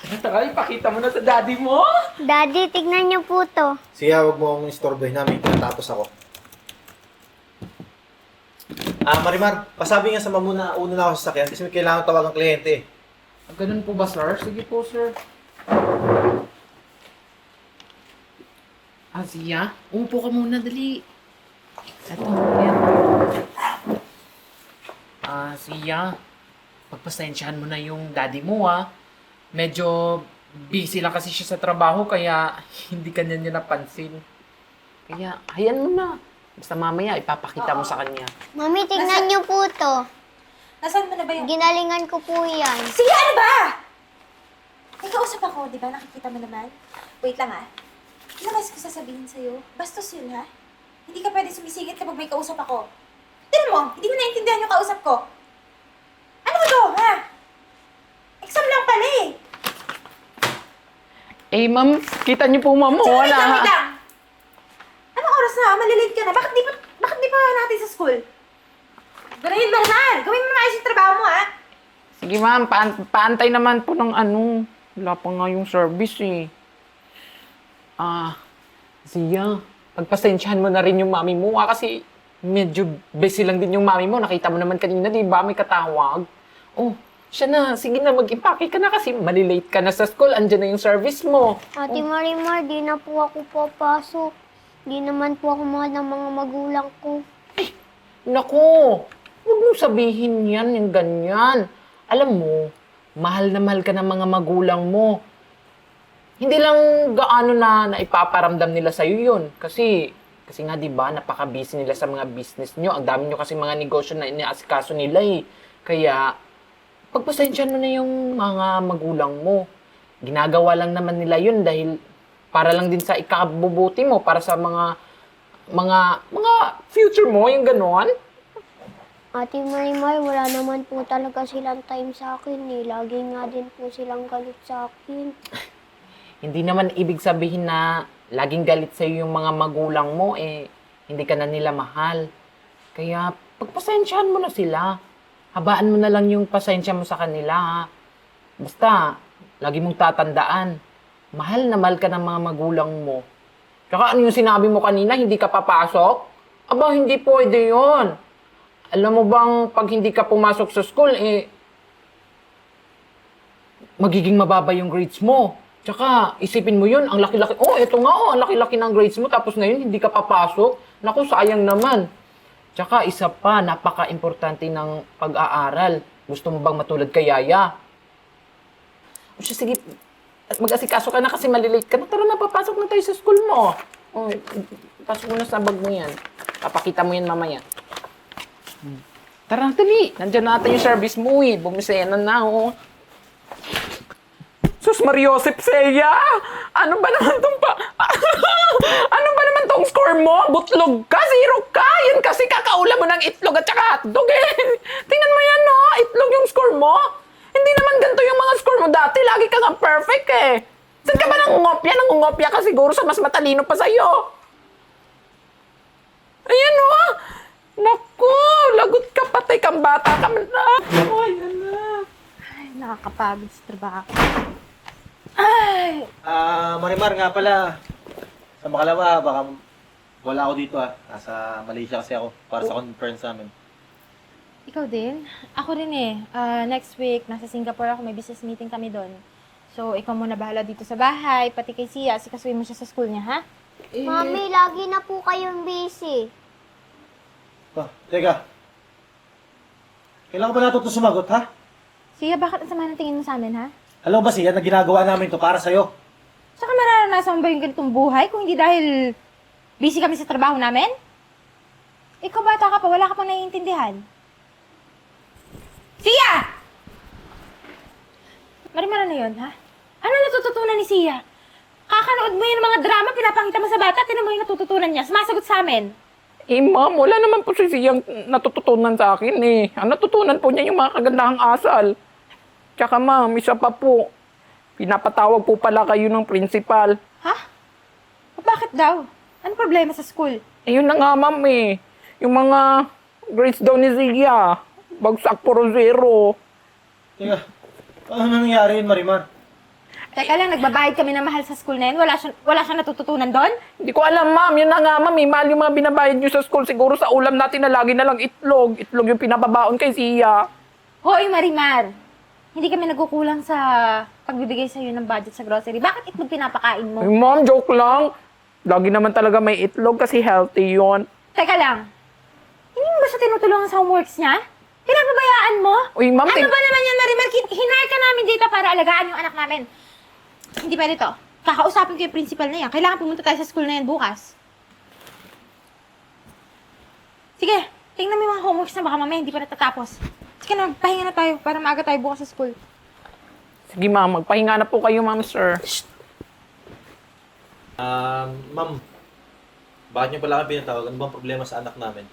Tara, ipakita mo na sa daddy mo. Daddy, tignan niyo po to. Siya, huwag mo akong istorbohin namin. Tinatapos ako. Marimar, pasabi nga sa mamuna, una na ako sa sakyan kasi may kailangan tawag ang kliyente. Ganun po ba, sir? Sige po, sir. Zia, umupo ka muna, dali. Eto, yan. Zia, pagpasensyahan mo na yung daddy mo, Medyo busy lang kasi siya sa trabaho, kaya hindi kanya niya napansin. Kaya, hayan mo na. Basta mamaya, ipapakita mo sa kanya. Mami, tignan niyo po to. Nasaan mo na ba yung... Ginalingan ko po yan. Sige, ano ba? May kausap ako, di ba? Nakikita mo naman. Wait lang Ilang beses ko sasabihin sa'yo, bastos yun Hindi ka pwede sumisingit kapag may kausap ako. Tignan mo, hindi mo naiintindihan yung kausap ko. Ano ba to, Exam lang pala Ma'am, kita niyo po, ma'am. Wait lang. Anong oras na? Malilate ka na. Bakit di pa natin sa school? Gawin mo na. Gawin mo na ayos yung trabaho mo, Sige, ma'am. Paantay naman po ng ano. Wala pa nga yung service, Zia, pagpasensyahan mo na rin yung mami mo, kasi medyo busy lang din yung mami mo. Nakita mo naman kanina, di ba? May katawag. Oh, siya na. Sige na, mag-impake ka na kasi malilate ka na sa school. Andiyan na yung service mo. Ate Marimar, di na po ako papasok. Di naman po ako mahal ng mga magulang ko. Naku, huwag mong sabihin yan, yung ganyan. Alam mo, mahal na mahal ka ng mga magulang mo. Hindi lang gaano na ipaparamdam nila sa'yo yun. Kasi nga, di ba, napaka-busy nila sa mga business nyo. Ang dami nyo kasi mga negosyo na iniasikaso nila, Kaya, pagpasensyahan mo na yung mga magulang mo. Ginagawa lang naman nila yun dahil para lang din sa ikabubuti mo, para sa mga future mo, yung gano'n. Ate Marimar, wala naman po talaga silang time sa akin Lagi nga din po silang galit sa akin. Hindi naman ibig sabihin na laging galit sa'yo yung mga magulang mo, hindi ka na nila mahal. Kaya, pagpasensyahan mo na sila. Habaan mo na lang yung pasensya mo sa kanila, Basta, lagi mong tatandaan, mahal na mahal ka ng mga magulang mo. Tsaka ano yung sinabi mo kanina, hindi ka papasok? Aba, hindi pwede yun. Alam mo bang pag hindi ka pumasok sa school, magiging mababa yung grades mo. Tsaka, isipin mo yun, ang laki-laki. Eto nga, ang laki-laki ng grades mo, tapos ngayon, hindi ka papasok. Naku, sayang naman. Tsaka, isa pa, napaka-importante ng pag-aaral. Gusto mo bang matulad kay Yaya? O siya, sige, mag-asikaso ka na kasi malilate ka na. Tara na, papasok na tayo sa school mo. Pasok mo na sa bag mo yan. Papakita mo yan mamaya. Tara, dali. Nandiyan natin yung service mo, Bumisena na, Sus Mariosep Seya! Ano ba naman tong ano ba naman tong score mo? Butlog ka, zero ka! Yan kasi kakaulam mo ng itlog at saka hotdog Tingnan mo yan, Itlog yung score mo. Hindi naman ganito yung mga score mo dati. Lagi ka nga perfect Saan ka ba nangungopya? Nangungopya ka siguro sa mas matalino pa sa'yo. Ayan, Naku! Lagot ka, patay kang bata ka man na. Ay, anak. Ay, nakakapagod sa trabaho. Marimar nga pala. Sa makalawa, baka wala ako dito Nasa Malaysia kasi ako para sa conference namin. Ikaw din? Ako rin next week, nasa Singapore ako. May business meeting kami doon. So, ikaw muna bahala dito sa bahay. Pati kay Sia, sikasuin mo siya sa school niya, ha? Mami, lagi na po kayong busy. Teka. Kailangan ba natin ito sumagot, ha? Sia, bakit ang sama ng tingin mo sa amin, ha? Alam mo ba siya na ginagawa namin to para sa'yo? Saka mararanasan mo ba yung ganitong buhay kung hindi dahil busy kami sa trabaho namin? Ikaw bata ka pa, wala ka pang naiintindihan. Sia! Marimara na yun, ha? Ano natututunan ni Sia? Kakanood mo yung mga drama, pinapakita mo sa bata, tinan mo yung natututunan niya, sumasagot sa amin. Ma'am, wala naman po siyang natututunan sa akin Ang natutunan po niya yung mga kagandahang asal. Tsaka ma'am, isa pa po, pinapatawag po pala kayo ng principal. Ha? Bakit daw? Ano problema sa school? Yun na nga ma'am Yung mga grades daw ni Zia, bagsak puro zero. Teka, ano nangyari yun, Marimar? Teka lang, nagbabayad kami ng mahal sa school na yun. Wala siya natututunan doon? Hindi ko alam, ma'am. Yun na nga, ma'am. Mahal yung mga binabayad nyo sa school. Siguro sa ulam natin na lagi na lang itlog. Itlog yung pinababaon kay Sia. Hoy, Marimar! Hindi kami nagkukulang sa pagbibigay sa'yo ng budget sa grocery. Bakit itlog pinapakain mo? Ay, ma'am, joke lang. Lagi naman talaga may itlog kasi healthy yon. Teka lang, hindi mo ba siya tinutulungan sa homeworks niya? Pinapabayaan mo? Uy, ma'am, Ano ba naman yan, Marimar? Hinire ka namin dito para alagaan yung anak namin. Hindi pwede to. Kakausapin ko yung principal na yan. Kailangan pumunta tayo sa school na yan bukas. Sige, tingnan mo yung mga homeworks na baka mamaya hindi pa natatapos. Sige na, magpahinga na tayo para maaga tayo bukas sa school. Sige, ma'am. Magpahinga na po kayo, ma'am, sir. Ma'am, bakit niyo pala kami pinatawag? Ano bang problema sa anak namin?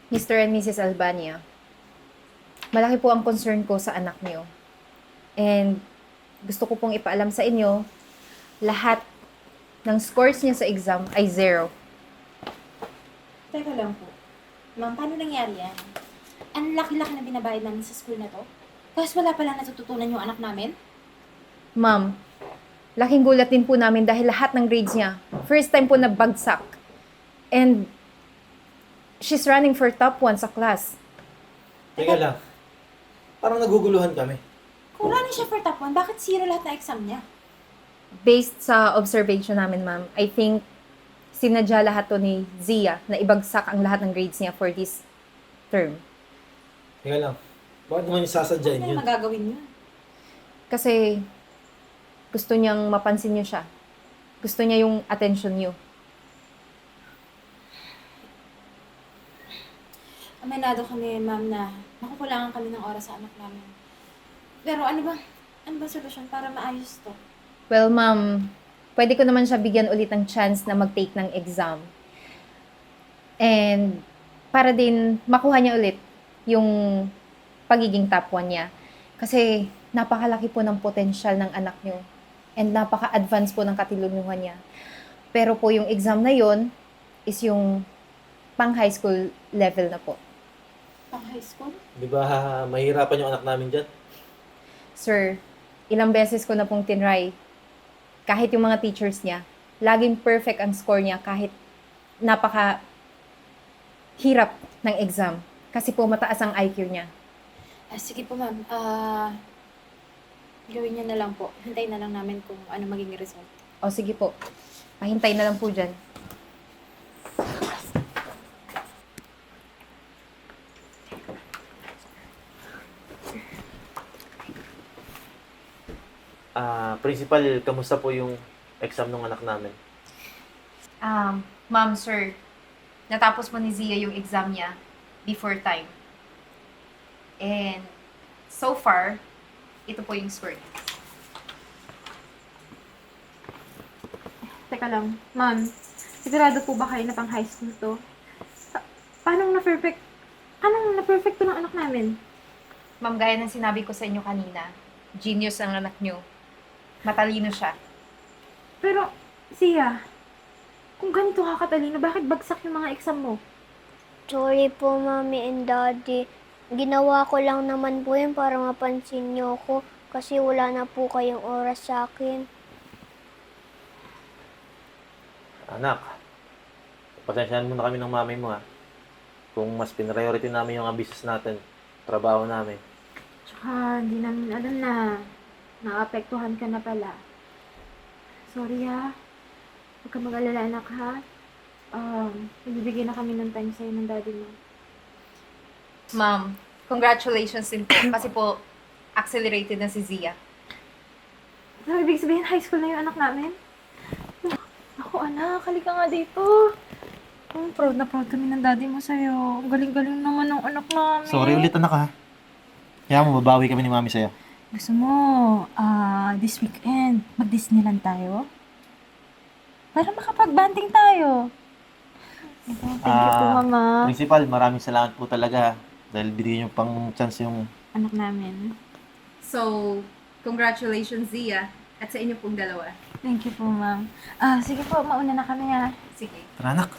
Mr. and Mrs. Albania, malaki po ang concern ko sa anak niyo. And gusto ko pong ipaalam sa inyo, lahat ng scores niya sa exam ay 0. Teka lang po. Ma'am, paano nangyari yan? Ang laki-laki na binabayad namin sa school na to. Tapos wala pala natututunan yung anak namin? Ma'am, laking gulat din po namin dahil lahat ng grades niya, first time po nagbagsak. And she's running for top 1 sa class. Teka lang. Parang naguguluhan kami. Kung running siya for top 1, bakit 0 lahat na exam niya? Based sa observation namin, ma'am, I think sinadya lahat to ni Zia na ibagsak ang lahat ng grades niya for this term. Teka lang. Bakit naman yung sasadyain Ano yun? magagawin yun? Kasi gusto niyang mapansin niyo siya. Gusto niya yung attention niyo. Aminado kami, ma'am, na nakukulangan kami ng oras sa anak namin. Pero ano ba solusyon para maayos to? Well, ma'am, pwede ko naman siya bigyan ulit ng chance na mag-take ng exam. And para din makuha niya ulit yung pagiging top 1 niya. Kasi napakalaki po ng potensyal ng anak niyo. And napaka-advance po ng katilunuhan niya. Pero po yung exam na yon is yung pang high school level na po. Pang high school? Di ba mahirapan yung anak namin dyan? Sir, ilang beses ko na pong tinry. Kahit yung mga teachers niya, laging perfect ang score niya kahit napaka hirap ng exam. Kasi po mataas ang IQ niya. Sige po, ma'am. Gawin niya na lang po. Hintayin na lang namin kung ano maging result. O sige po, pahintay na lang po dyan. Principal, kamusta po yung exam ng anak namin? Ma'am, sir, natapos po ni Zia yung exam niya before time. And so far, ito po yung score niya. Teka lang, ma'am. Sigurado po ba kayo na pang high school to? Paano na-perfect? Anong na-perfect to ng anak namin? Ma'am, gaya ng sinabi ko sa inyo kanina, genius ang anak niyo. Matalino siya. Pero, Sia, kung ganito ka katalino, bakit bagsak yung mga exam mo? Sorry po, Mami and Daddy. Ginawa ko lang naman po yun para mapansin niyo ako kasi wala na po kayong oras sa akin. Anak, pasensyahan mo na kami ng mami mo ha. Kung mas pinriority namin yung business natin, trabaho namin. Tsaka, hindi namin alam na naapektuhan ka na pala. Sorry ha. Huwag ka mag-alala, anak ha. Ibibigay na kami ng time sa'yo ng daddy mo. Ma'am, congratulations din po kasi po accelerated na si Zia. Ano ibig sabihin, high school na yung anak namin? Ako, anak, halika nga dito. Proud na proud kami ng daddy mo sa'yo. Ang galing-galing naman ng anak namin. Sorry ulit anak ha. Kaya mo, babawi kami ni mami sa'yo. Gusto mo, this weekend, mag-Disneyland tayo? Para makapag-banding tayo. Thank you po, Mama. Principal, maraming salamat po talaga ha. Dahil binigyan niyo pang chance yung... Anak namin. So, congratulations Zia at sa inyo pong dalawa. Thank you po, Ma'am. Sige po, mauna na kami ha. Sige. Tara anak.